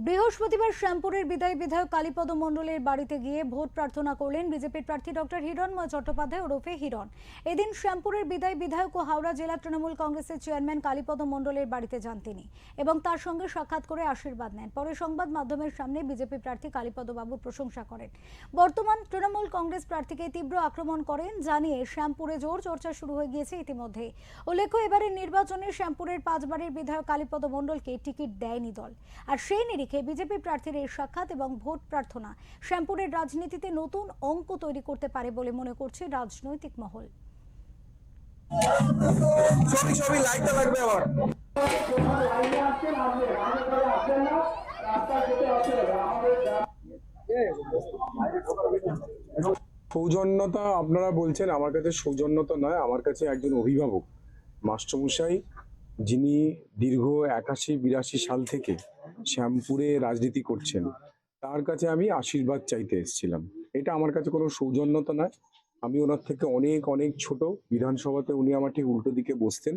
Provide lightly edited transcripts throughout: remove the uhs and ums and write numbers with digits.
বৃহস্পতিবার শ্যামপুরের বিদায়ী বিধায়ক কালীপদ মণ্ডলের বাড়িতে গিয়ে ভোট প্রার্থনা করলেন বিজেপির প্রার্থী ডক্টর হিরণময় চট্টোপাধ্যায় ওরফে হিরণ। এদিন শ্যামপুরের বিদায়ী বিধায়ক ও হাওড়া জেলা তৃণমূল কংগ্রেসের চেয়ারম্যান কালীপদ মণ্ডলের বাড়িতে যান তিনি এবং তার সঙ্গে সাক্ষাৎ করে আশীর্বাদ নেন। পরে সংবাদ মাধ্যমের সামনে বিজেপি প্রার্থী কালীপদ বাবুর প্রশংসা করেন। বর্তমান তৃণমূল কংগ্রেস প্রার্থীকে তীব্র আক্রমণ করেন জানিয়ে শ্যামপুরে জোর চর্চা শুরু হয়ে গিয়েছে ইতিমধ্যে। উল্লেখ্য, এবারের নির্বাচনে শ্যামপুরের 5 বারের বিধায়ক কালীপদ মণ্ডলকে টিকিট দেয়নি দল। আর সেই নিরিখে বিজেপি প্রার্থীর এই সাক্ষাৎ এবং ভোট প্রার্থনা শ্যামপুরের রাজনীতিতে নতুন অঙ্ক তৈরি করতে পারে বলে মনে করছে রাজনৈতিক মহল। সৌজন্যতা আপনারা বলছেন, আমার কাছে সৌজন্যতা নয়, আমার কাছে একজন অভিভাবক মাস্টারমশাই, যিনি দীর্ঘ 81-82 সাল থেকে শ্যামপুরে রাজনীতি করছেন, তার কাছে আমি আশীর্বাদ চাইতে এসেছিলাম। এটা আমার কাছে কোনো সৌজন্যতা নয়। আমি ওনার থেকে অনেক অনেক ছোট। বিধানসভাতে উনি আমার ঠিক উল্টো দিকে বসতেন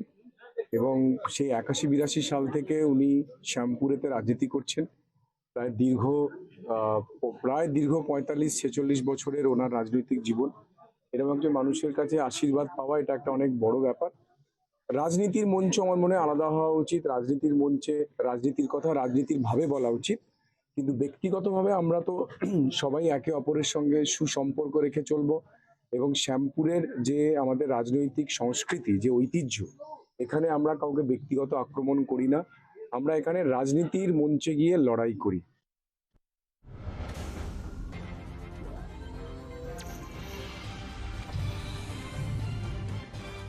এবং সেই 81-82 সাল থেকে উনি শ্যামপুরেতে রাজনীতি করছেন। প্রায় দীর্ঘ 45-46 বছরের ওনার রাজনৈতিক জীবন। এরকম একজন মানুষের কাছে আশীর্বাদ পাওয়া, এটা একটা অনেক বড় ব্যাপার। রাজনীতির মঞ্চ আমার মনে হয় আলাদা হওয়া উচিত। রাজনীতির মঞ্চে রাজনীতির কথা রাজনীতির ভাবে বলা উচিত, কিন্তু ব্যক্তিগতভাবে আমরা তো সবাই একে অপরের সঙ্গে সুসম্পর্ক রেখে চলবো। এবং শ্যামপুরের যে আমাদের রাজনৈতিক সংস্কৃতি, যে ঐতিহ্য, এখানে আমরা কাউকে ব্যক্তিগত আক্রমণ করি না। আমরা এখানে রাজনীতির মঞ্চে গিয়ে লড়াই করি।